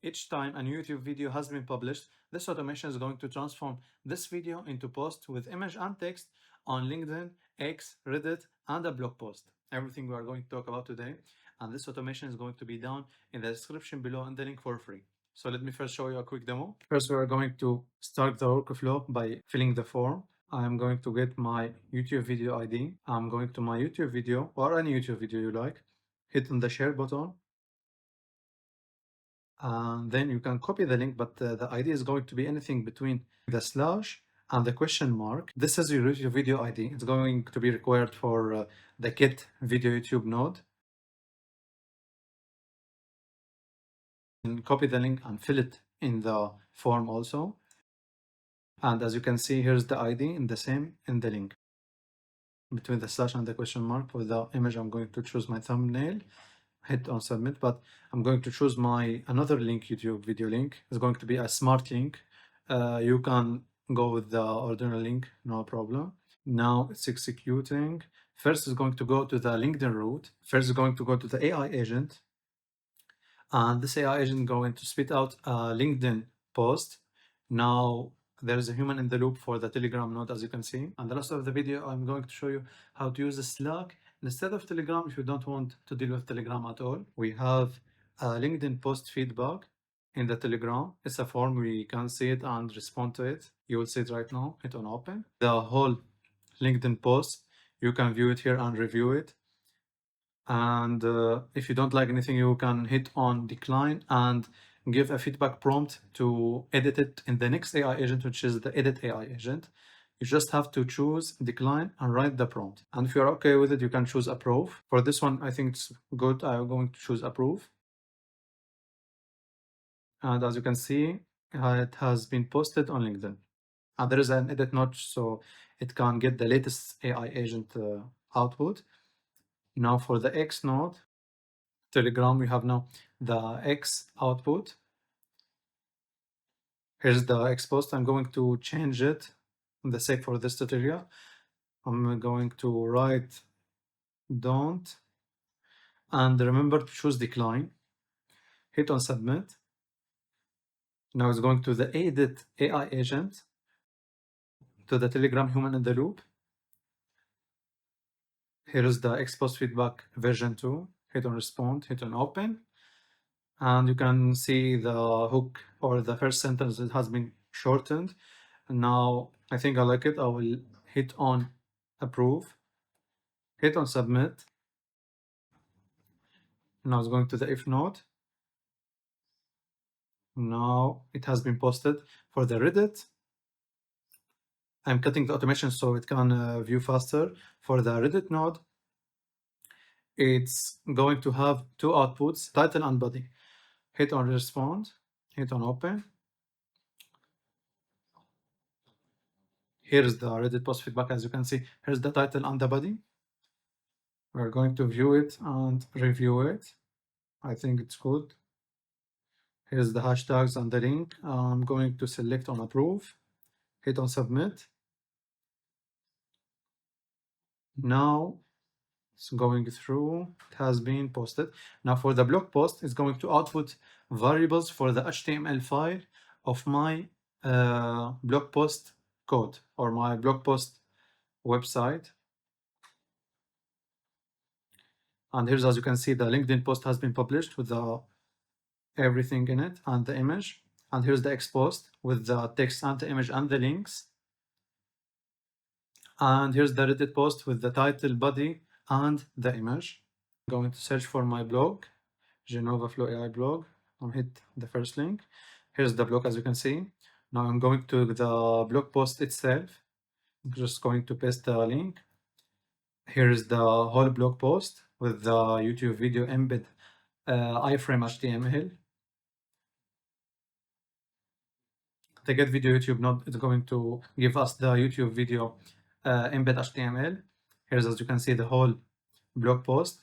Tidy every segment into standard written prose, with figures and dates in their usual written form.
Each time a new YouTube video has been published, this automation is going to transform this video into post with image and text on LinkedIn, X, Reddit, and a blog post. Everything we are going to talk about today, and this automation is going to be down in the description below and the link for free. So let me first show you a quick demo. First, we are going to start the workflow by filling the form. I'm going to get my YouTube video ID. I'm going to my YouTube video or any YouTube video you like. Hit on the share button. And then you can copy the link, but the ID is going to be anything between the slash and the question mark. This is your YouTube video ID. It's going to be required for the Get Video YouTube node. And copy the link and fill it in the form also. And as you can see, here's the ID in the same in the link. Between the slash and the question mark for the image, I'm going to choose my thumbnail. Hit on submit, but I'm going to choose my another link, YouTube video link. It's going to be a smart link. You can go with the ordinary link, no problem. Now it's executing. First is going to go to the LinkedIn route. First is going to go to the AI agent. And this AI agent going to spit out a LinkedIn post. Now there's a human in the loop for the Telegram node, as you can see. And the rest of the video, I'm going to show you how to use the Slack instead of Telegram if you don't want to deal with Telegram at all. We have a LinkedIn post feedback in the Telegram. It's a form, we can see it and respond to it. You will see it right now. Hit on open. The whole LinkedIn post, you can view it here and review it. And if you don't like anything, you can hit on decline and give a feedback prompt to edit it in the next AI agent, which is the edit AI agent. You just have to choose decline and write the prompt. And if you're okay with it, you can choose approve. For this one, I think it's good. I'm going to choose approve. And as you can see, it has been posted on LinkedIn. And there is an edit notch, so it can get the latest AI agent output. Now for the X node, Telegram, we have now the X output. Here's the X post. I'm going to change it in the sake for this tutorial. I'm going to write don't, and remember to choose decline. Hit on submit. Now it's going to the edit AI agent, to the Telegram human in the loop. Here is the X post feedback version 2. Hit on respond, hit on open. And you can see the hook or the first sentence that has been shortened. Now, I think I like it. I will hit on approve, hit on submit. Now it's going to the if node. Now it has been posted. For the Reddit, I'm cutting the automation so it can view faster. For the Reddit node, it's going to have two outputs, title and body. Hit on respond, hit on open. Here's the Reddit post feedback. As you can see, here's the title and the body. We're going to view it and review it. I think it's good. Here's the hashtags and the link. I'm going to select on approve, hit on submit. Now it's going through, it has been posted. Now for the blog post, it's going to output variables for the HTML file of my blog post code or my blog post website. And here's, as you can see, the LinkedIn post has been published with the everything in it and the image. And here's the X post with the text and the image and the links. And here's the Reddit post with the title, body, and the image. I'm going to search for my blog, Genova Flow AI blog. I'll hit the first link. Here's the blog, as you can see. Now I'm going to the blog post itself. I'm just going to paste the link. Here's the whole blog post with the YouTube video embed iframe HTML. The Get Video YouTube node is going to give us the YouTube video embed HTML. Here's, as you can see, the whole blog post.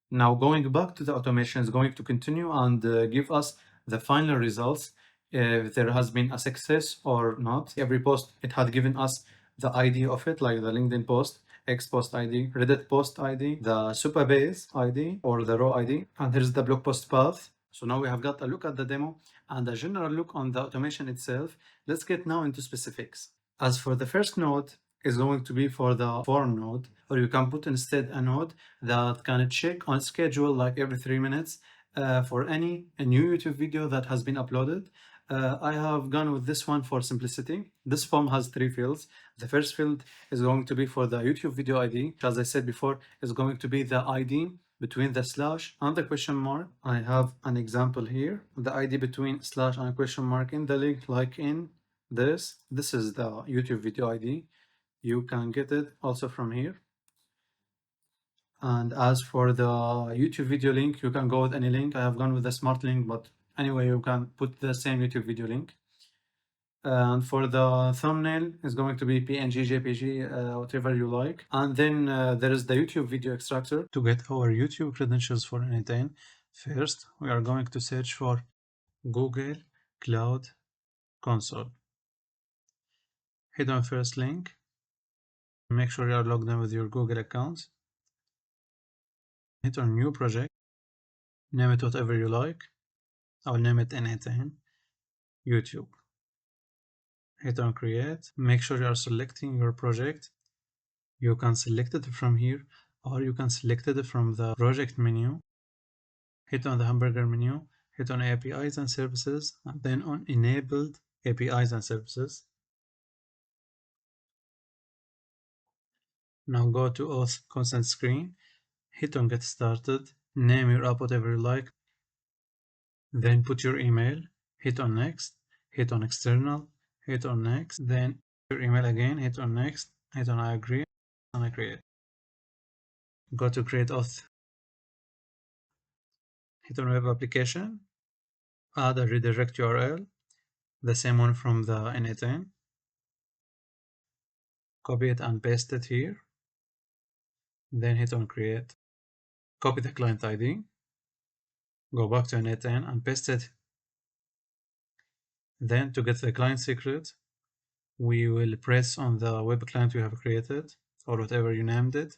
Now going back to the automation is going to continue and give us the final results if there has been a success or not. Every post, it had given us the ID of it, like the LinkedIn post, X post ID, Reddit post ID, the Supabase ID or the raw ID, and here's the blog post path. So now we have got a look at the demo and a general look on the automation itself. Let's get now into specifics. As for the first node, is going to be for the form node, or you can put instead a node that can check on schedule like every 3 minutes for a new YouTube video that has been uploaded. I have gone with this one for simplicity. This form has 3 fields. The first field is going to be for the YouTube video ID, which, as I said before, is going to be the ID between the slash and the question mark. I have an example here. The ID between slash and a question mark in the link, like in this. This is the YouTube video ID. You can get it also from here. And as for the YouTube video link, you can go with any link. I have gone with the smart link, but anyway, you can put the same YouTube video link. And for the thumbnail, it's going to be PNG, JPG, whatever you like. And then there is the YouTube video extractor. To get our YouTube credentials for n8n, first we are going to search for Google Cloud Console. Hit on first link. Make sure you are logged in with your Google account. Hit on new project. Name it whatever you like. I'll name it n8n YouTube. Hit on create. Make sure you are selecting your project. You can select it from here, or you can select it from the project menu. Hit on the hamburger menu. Hit on APIs and services, and then on enabled APIs and services. Now go to auth consent screen. Hit on get started. Name your app whatever you like. Then put your email. Hit on next. Hit on external. Hit on next. Then your email again. Hit on next. Hit on I agree. And I create. Go to create auth. Hit on web application. Add a redirect URL. The same one from the n8n. Copy it and paste it here. Then hit on create. Copy the client ID. Go back to n8n and paste it. Then to get the client secret, we will press on the web client you have created or whatever you named it.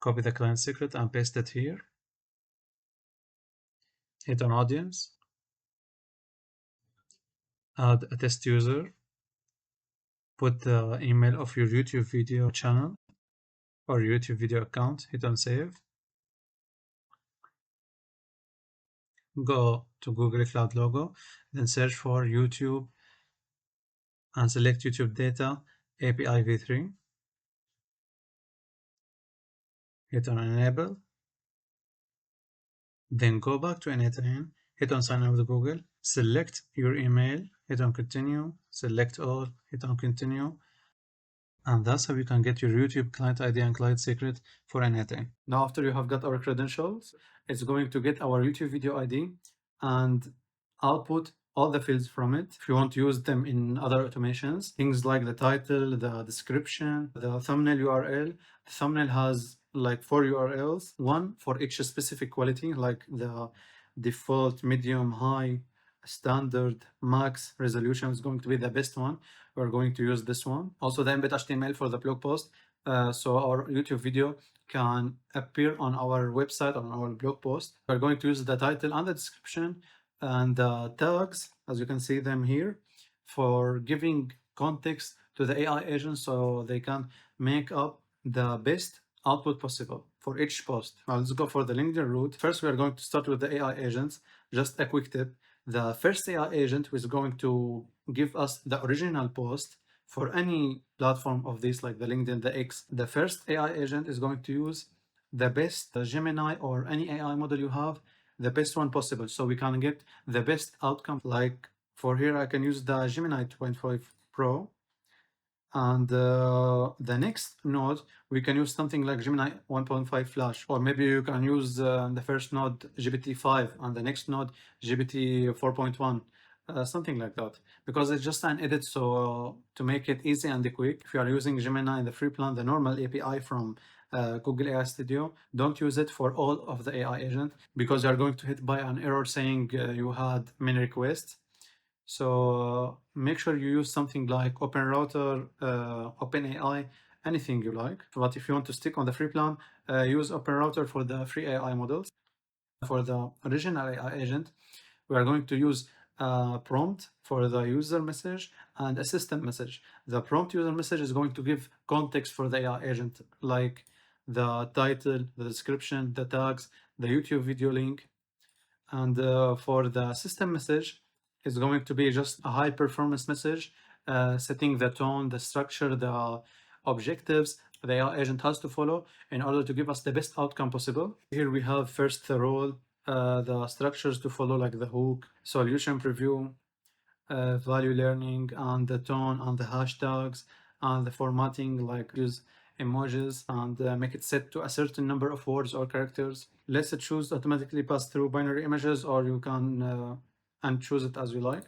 Copy the client secret and paste it here. Hit on audience. Add a test user. Put the email of your YouTube video channel or YouTube video account. Hit on save. Go to Google Cloud logo, then search for YouTube and select YouTube data API v3. Hit on enable. Then go back to n8n, hit on sign in with Google, select your email, hit on continue, select all, hit on continue. And that's how you can get your YouTube client ID and client secret for n8n. Now, after you have got our credentials, it's going to get our YouTube video ID and output all the fields from it. If you want to use them in other automations, things like the title, the description, the thumbnail URL. The thumbnail has like 4 URLs, one for each specific quality, like the default, medium, high, standard, max resolution is going to be the best one. We're going to use this one. Also the embed HTML for the blog post. So our YouTube video can appear on our website, on our blog post. We're going to use the title and the description and the tags, as you can see them here, for giving context to the AI agents so they can make up the best output possible for each post. Now let's go for the LinkedIn route. First, we are going to start with the AI agents. Just a quick tip. The first AI agent is going to give us the original post for any platform of this, like the LinkedIn, the X. The first AI agent is going to use the best Gemini or any AI model you have, the best one possible, so we can get the best outcome. Like for here, I can use the Gemini 2.5 Pro. And the next node, we can use something like Gemini 1.5 Flash, or maybe you can use the first node GPT-5 and the next node GPT 4.1, something like that, because it's just an edit. So to make it easy and quick, if you are using Gemini in the free plan, the normal API from Google AI Studio, don't use it for all of the AI agent, because you are going to hit by an error saying you had many requests. So make sure you use something like OpenRouter, OpenAI, anything you like. But if you want to stick on the free plan, use OpenRouter for the free AI models. For the original AI agent, we are going to use a prompt for the user message and a system message. The prompt user message is going to give context for the AI agent, like the title, the description, the tags, the YouTube video link. And for the system message, it's going to be just a high performance message, setting the tone, the structure, the objectives the AI agent has to follow in order to give us the best outcome possible. Here we have first the role, the structures to follow, like the hook, solution preview, value learning, and the tone and the hashtags and the formatting, like use emojis and make it set to a certain number of words or characters. Let's choose automatically pass through binary images, or you can and choose it as you like.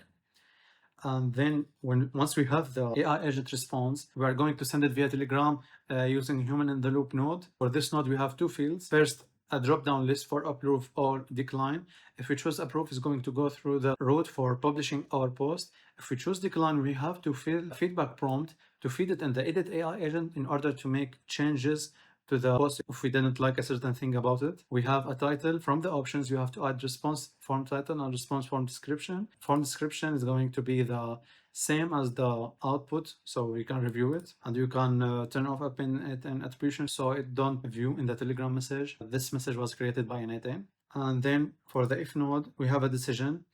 And then once we have the AI agent response, we are going to send it via Telegram using human in the loop node. For this node, we have two fields. First, a drop-down list for approve or decline. If we choose approve, it's going to go through the route for publishing our post. If we choose decline, we have to fill a feedback prompt to feed it in the edit AI agent in order to make changes to the post if we didn't like a certain thing about it. We have a title. From the options, you have to add response form title and response form description. Form description is going to be the same as the output, so we can review it, and you can turn off n8n attribution so it don't view in the Telegram message. This message was created by n8n. And then for the if node, we have a decision.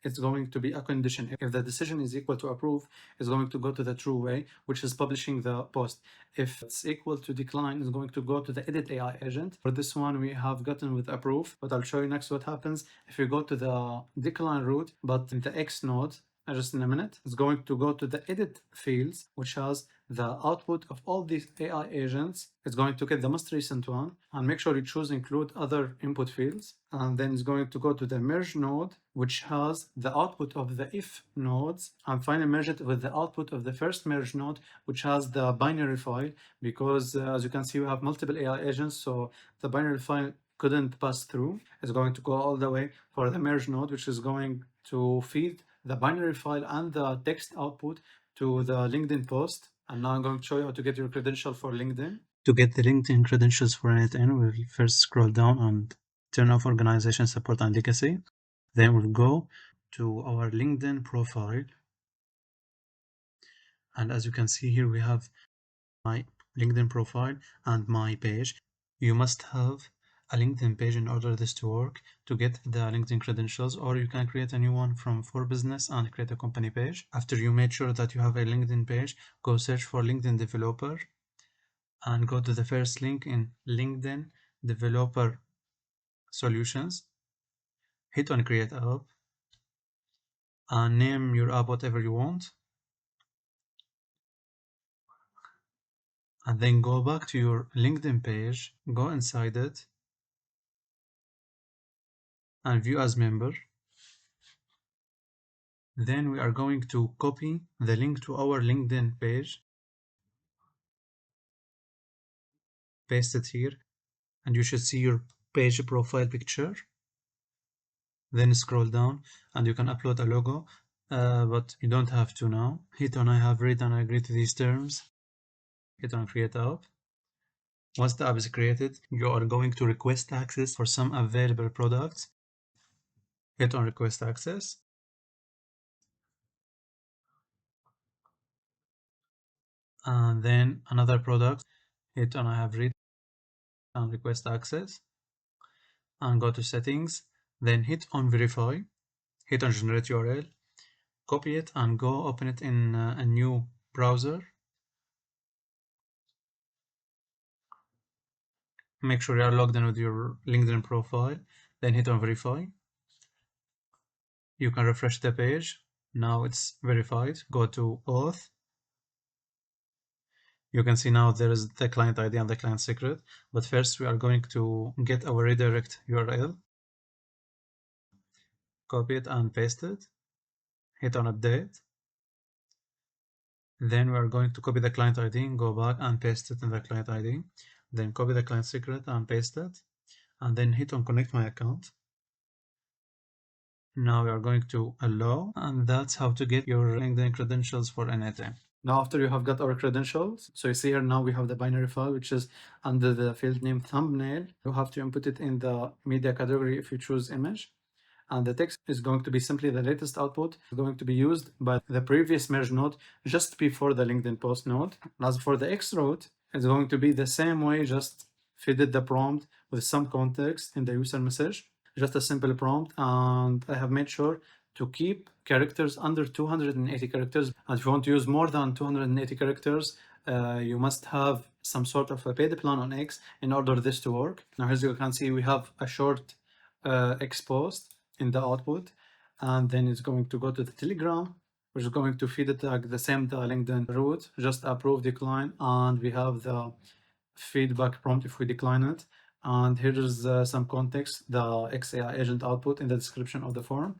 It's going to be a condition. If the decision is equal to approve, it's going to go to the true way, which is publishing the post. If it's equal to decline, it's going to go to the edit AI agent. For this one, we have gotten with approve, but I'll show you next what happens if you go to the decline route, but in the X node, just in a minute, it's going to go to the edit fields, which has the output of all these AI agents. It's going to get the most recent one, and make sure you choose include other input fields. And then it's going to go to the merge node, which has the output of the if nodes, and finally merge it with the output of the first merge node, which has the binary file, because as you can see, we have multiple AI agents, so the binary file couldn't pass through. It's going to go all the way for the merge node, which is going to feed the binary file and the text output to the LinkedIn post. And now I'm going to show you how to get your credential for LinkedIn. To get the LinkedIn credentials for n8n, we'll first scroll down and turn off organization support and legacy. Then we'll go to our LinkedIn profile. And as you can see here, we have my LinkedIn profile and my page. You must have a LinkedIn page in order this to work to get the LinkedIn credentials, or you can create a new one from For Business and create a company page. After you made sure that you have a LinkedIn page, go search for LinkedIn developer and go to the first link in LinkedIn developer solutions. Hit on create app and name your app whatever you want. And then go back to your LinkedIn page, go inside it and view as member. Then we are going to copy the link to our LinkedIn page, paste it here, and you should see your page profile picture. Then scroll down and you can upload a logo, but you don't have to now. Hit on I have read and I agree to these terms. Hit on create app. Once the app is created, you are going to request access for some available products. Hit on request access. And then another product, hit on I have read and request access. And go to settings. Then hit on verify. Hit on generate URL. Copy it and go open it in a new browser. Make sure you are logged in with your LinkedIn profile, then hit on verify. You can refresh the page. Now it's verified. Go to auth. You can see now there is the client ID and the client secret, but first we are going to get our redirect URL. Copy it and paste it. Hit on update. Then we are going to copy the client ID, go back and paste it in the client ID. Then copy the client secret and paste it. And then hit on connect my account. Now we are going to allow, and that's how to get your LinkedIn credentials for n8n. Now, after you have got our credentials, so you see here now we have the binary file, which is under the field name thumbnail. You have to input it in the media category if you choose image. And the text is going to be simply the latest output, going to be used by the previous merge node just before the LinkedIn post node. As for the X route, it's going to be the same way, just fitted the prompt with some context in the user message, just a simple prompt. And I have made sure to keep characters under 280 characters. And if you want to use more than 280 characters, you must have some sort of a paid plan on X in order this to work. Now, as you can see, we have a short X post in the output, and then it's going to go to the Telegram, which is going to feed it like the same the LinkedIn route, just approve, decline, and we have the feedback prompt if we decline it. And here is some context, the X AI agent output in the description of the form.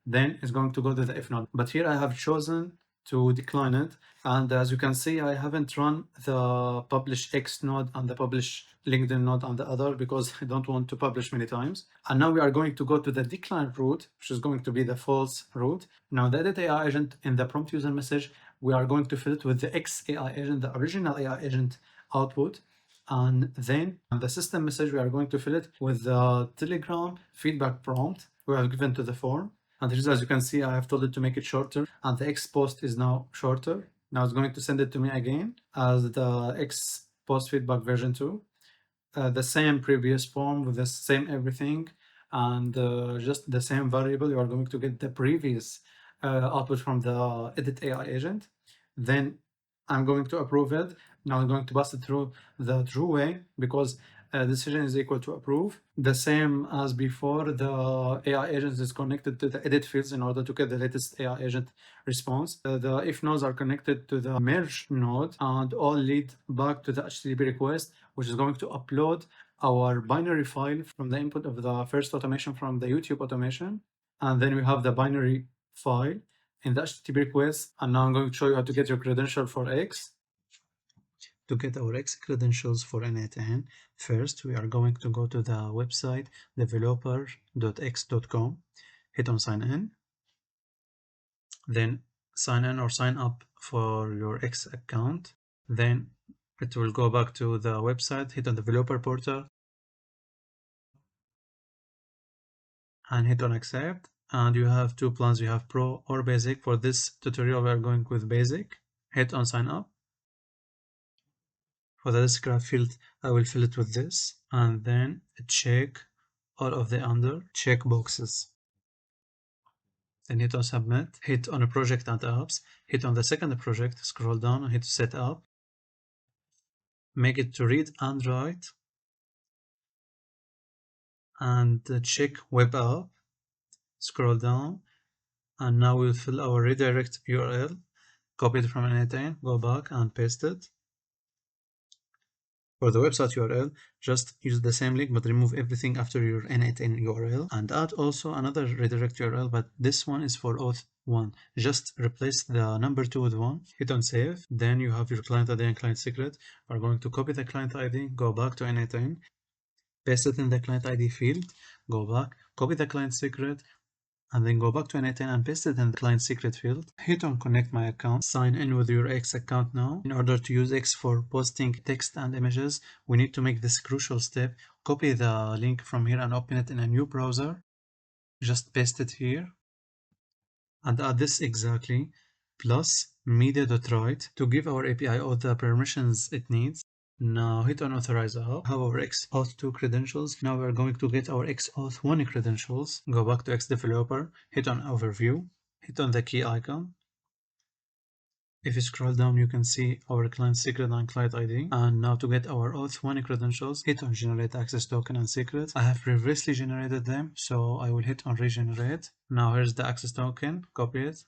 Then it's going to go to the if node. But here I have chosen to decline it. And as you can see, I haven't run the publish X node and the publish LinkedIn node on the other because I don't want to publish many times. And now we are going to go to the decline route, which is going to be the false route. Now the edit AI agent in the prompt user message, we are going to fill it with the X AI agent, the original AI agent output. And then on the system message, we are going to fill it with the Telegram feedback prompt we have given to the form. And here, as you can see, I have told it to make it shorter, and the X post is now shorter. Now it's going to send it to me again as the X post feedback version 2. The same previous form with the same everything, and just the same variable. You are going to get the previous output from the edit AI agent. Then I'm going to approve it. Now I'm going to pass it through the true way because decision is equal to approve. The same as before, the AI agent is connected to the edit fields in order to get the latest AI agent response. The if nodes are connected to the merge node and all lead back to the HTTP request, which is going to upload our binary file from the input of the first automation from the YouTube automation. And then we have the binary file in the HTTP request. And now I'm going to show you how to get your credential for X. To get our X credentials for n8n, first we are going to go to the website developer.x.com, hit on sign in, then sign in or sign up for your X account. Then it will go back to the website, hit on developer portal, and hit on accept. And you have two plans, you have Pro or Basic. For this tutorial, we are going with Basic. Hit on sign up. For the describe field, I will fill it with this, and then check all of the under check boxes. Then hit on submit, hit on a project and apps, hit on the second project, scroll down and hit set up. Make it to read and write, and check web app, scroll down, and now we'll fill our redirect URL, copy it from n8n, go back and paste it. For the website URL, just use the same link but remove everything after your n8n URL, and add also another redirect URL, but this one is for OAuth1. Just replace the number 2 with 1, hit on save. Then you have your client ID and client secret. We're going to copy the client ID, go back to n8n, paste it in the client ID field, go back, copy the client secret, and then go back to n8n and paste it in the client secret field. Hit on connect my account, sign in with your X account now. In order to use X for posting text and images, we need to make this crucial step. Copy the link from here and open it in a new browser. Just paste it here and add this exactly, plus media.write to give our API all the permissions it needs. Now hit on authorize app, have our X OAuth2 credentials. Now we're going to get our X OAuth1 credentials. Go back to X developer, hit on overview, hit on the key icon. If you scroll down, you can see our client secret and client ID. And now to get our OAuth1 credentials, hit on generate access token and secret. I have previously generated them, so I will hit on regenerate. Now here's the access token, copy it,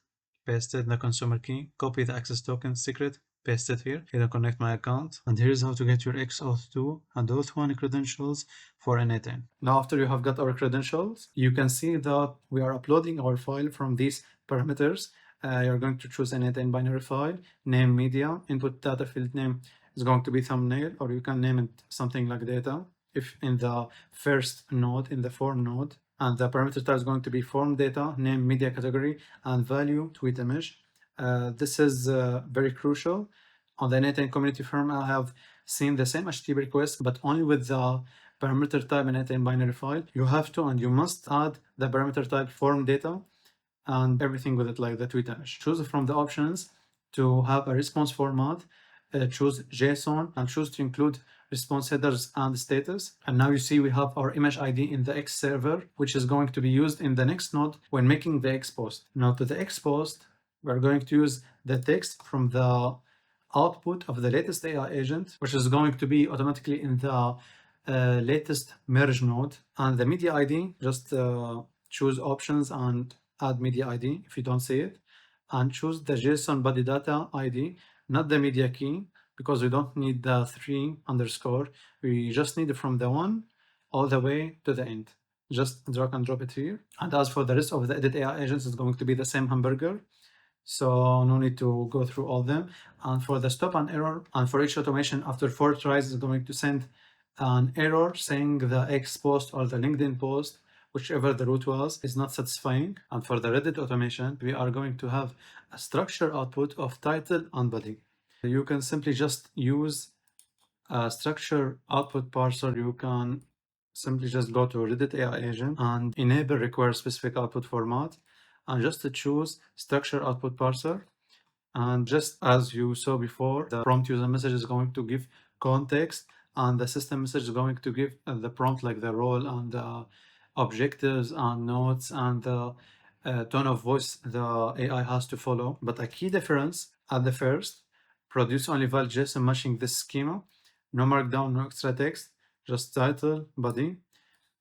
paste it in the consumer key, copy the access token secret, paste it here, hit on connect my account, and here's how to get your X OAuth2 and OAuth1 credentials for n8n. Now after you have got our credentials, you can see that we are uploading our file from these parameters. You're going to choose n8n binary file, name media, input data field name is going to be thumbnail, or you can name it something like data if in the first node, in the form node, and the parameter type is going to be form data, name media category, and value tweet image. This is very crucial. On the n8n community forum, I have seen the same HTTP request, but only with the parameter type n8n binary file. You have to and you must add the parameter type form data and everything with it, like the tweet image. Choose from the options to have a response format, choose JSON, and choose to include response headers and status. And now you see we have our image ID in the X server, which is going to be used in the next node when making the X post. Now to the X post, we're going to use the text from the output of the latest AI agent, which is going to be automatically in the latest merge node. And the media ID, just choose options and add media ID if you don't see it, and choose the JSON body data ID, not the media key, because we don't need the 3 underscore. We just need it from the 1 all the way to the end. Just drag and drop it here. And as for the rest of the edit AI agents, it's going to be the same hamburger. So no need to go through all of them. And for the stop and error, and for each automation after 4 tries, is going to send an error saying the X post or the LinkedIn post, whichever the root was, is not satisfying. And for the Reddit automation, we are going to have a structure output of title and body. You can simply just use a structure output parser. You can simply just go to Reddit AI agent and enable require specific output format, and just to choose structure output parser. And just as you saw before, the prompt user message is going to give context, and the system message is going to give the prompt, like the role and the objectives and notes and the tone of voice the AI has to follow. But a key difference at the first, produce only valid JSON matching this schema, no markdown, no extra text, just title, body.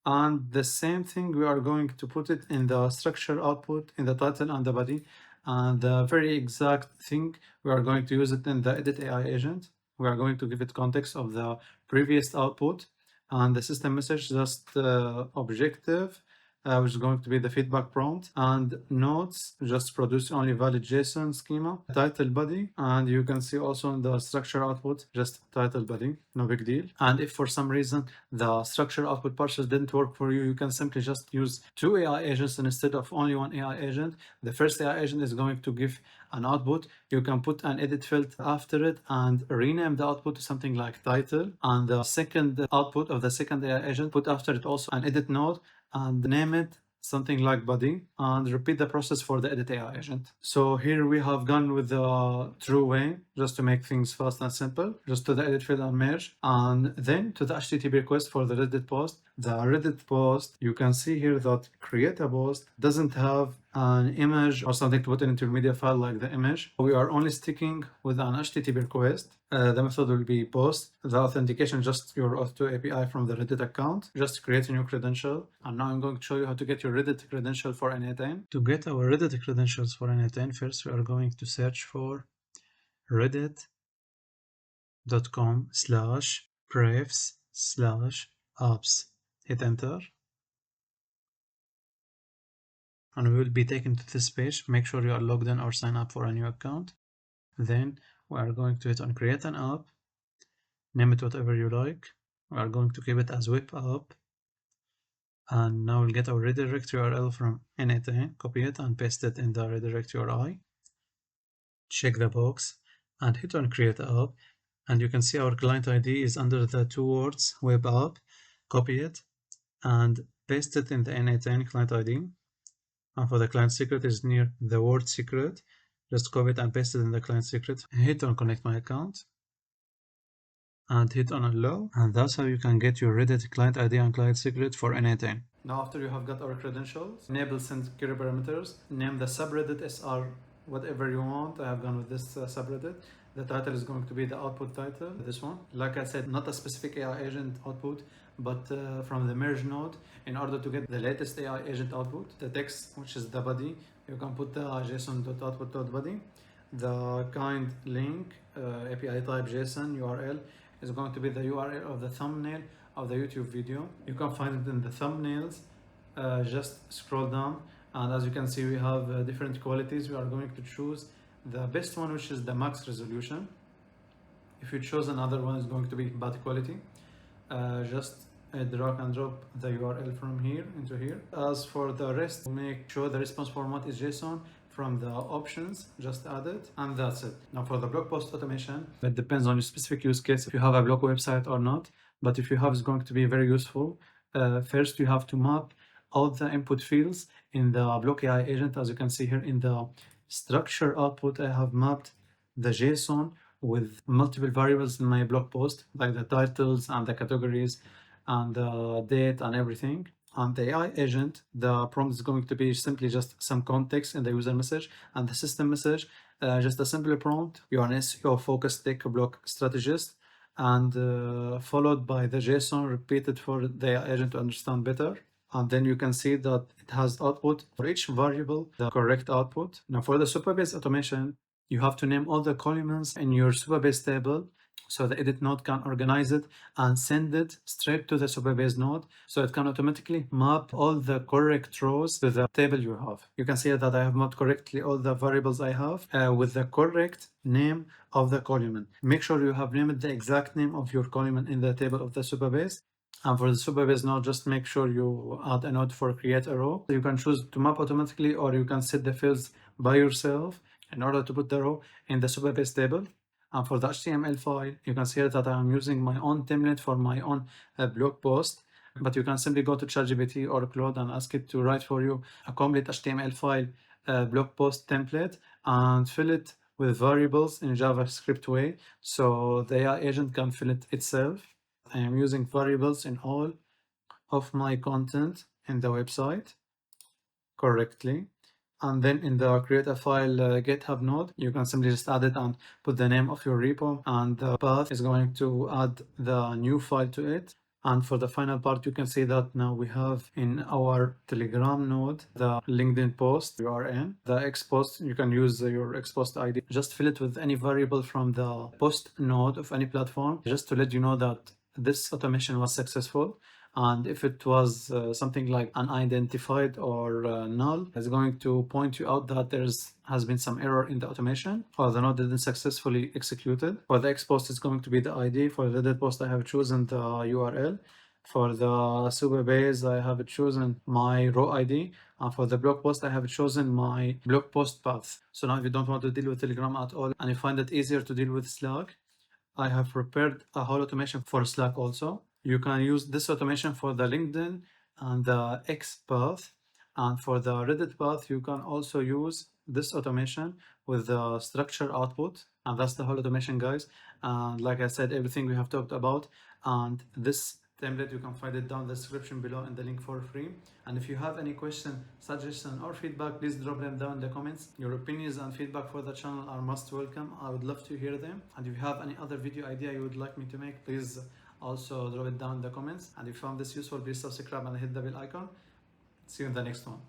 And the same thing, we are going to put it in the structure output in the title and the body. And the very exact thing, we are going to use it in the edit AI agent. We are going to give it context of the previous output, and the system message just objective, which is going to be the feedback prompt, and notes just produce only valid JSON schema, title body, and you can see also in the structure output just title body, no big deal. And if for some reason the structure output parsers didn't work for you, you can simply just use 2 AI agents instead of only 1 AI agent. The first AI agent is going to give an output. You can put an edit field after it and rename the output to something like title, and the second output of the second AI agent, put after it also an edit node and name it something like body, and repeat the process for the edit AI agent. So here we have gone with the true way, just to make things fast and simple, just to the edit field and merge, and then to the HTTP request for the Reddit post. The Reddit post, you can see here that create a post doesn't have an image or something to put into a media file like the image. We are only sticking with an HTTP request. The method will be post. The authentication, just your Auth2 API from the Reddit account. Just create a new credential. And now I'm going to show you how to get your Reddit credential for n8n. To get our Reddit credentials for n8n, first we are going to search for reddit.com/prefs/apps. Hit enter. And we will be taken to this page. Make sure you are logged in or sign up for a new account. Then we are going to hit on create an app, name it whatever you like. We are going to keep it as web app. And now we'll get our redirect URL from n8n, copy it and paste it in the redirect URI. Check the box and hit on create app. And you can see our client ID is under the 2 words web app. Copy it and paste it in the n8n client ID. And for the client secret is near the word secret. Just copy it and paste it in the client secret. Hit on connect my account and hit on allow, and that's how you can get your Reddit client ID and client secret for n8n. Now after you have got our credentials, enable send query parameters, name the subreddit SR whatever you want. I have gone with this subreddit. The title is going to be the output title, this one. Like I said, not a specific AI agent output, but from the merge node, in order to get the latest AI agent output. The text, which is the body, you can put the json.output.body. The kind link, API type JSON URL, is going to be the URL of the thumbnail of the YouTube video. You can find it in the thumbnails. Just scroll down, and as you can see, we have different qualities. We are going to choose the best one, which is the max resolution. If you choose another one, it's going to be bad quality. Just drag and drop the URL from here into here. As for the rest, make sure the response format is JSON. from the options, just add it, and that's it. Now for the blog post automation, it depends on your specific use case if you have a blog website or not, but if you have, it's going to be very useful. First, you have to map all the input fields in the Block AI agent. As you can see here in the structure output, I have mapped the JSON with multiple variables in my blog post, like the titles and the categories and the date and everything. And the AI agent, the prompt is going to be simply just some context in the user message, and the system message, just a simple prompt. You are an SEO focused tech blog strategist, and followed by the JSON repeated for the AI agent to understand better. And then you can see that it has output for each variable, the correct output. Now for the Supabase automation, you have to name all the columns in your Supabase table so the edit node can organize it and send it straight to the Supabase node, so it can automatically map all the correct rows to the table you have. You can see that I have mapped correctly all the variables I have with the correct name of the column. Make sure you have named the exact name of your column in the table of the Supabase. And for the Supabase node, just make sure you add a node for create a row. You can choose to map automatically, or you can set the fields by yourself in order to put the row in the Supabase table. And for the HTML file, you can see that I am using my own template for my own blog post, but you can simply go to ChatGPT or Claude and ask it to write for you a complete HTML file blog post template and fill it with variables in JavaScript way, so the AI agent can fill it itself. I am using variables in all of my content in the website correctly. And then in the create a file GitHub node, you can simply just add it and put the name of your repo, and the path is going to add the new file to it. And for the final part, you can see that now we have in our Telegram node the LinkedIn post URL, the X post. You can use your X post ID. Just fill it with any variable from the post node of any platform, just to let you know that this automation was successful. And if it was something like unidentified or null, it's going to point you out that has been some error in the automation, or the node didn't successfully execute it. For the X post, it's going to be the ID. For the dead post, I have chosen the URL. For the Supabase, I have chosen my row ID. And for the blog post, I have chosen my blog post path. So now if you don't want to deal with Telegram at all and you find it easier to deal with Slack, I have prepared a whole automation for Slack also. You can use this automation for the LinkedIn and the X path. And for the Reddit path, you can also use this automation with the structure output. And that's the whole automation, guys. And like I said, everything we have talked about. And this template, you can find it down in the description below in the link for free. And if you have any question, suggestion, or feedback, please drop them down in the comments. Your opinions and feedback for the channel are most welcome. I would love to hear them. And if you have any other video idea you would like me to make, please also drop it down in the comments. And if you found this useful, please subscribe and hit the bell icon. See you in the next one.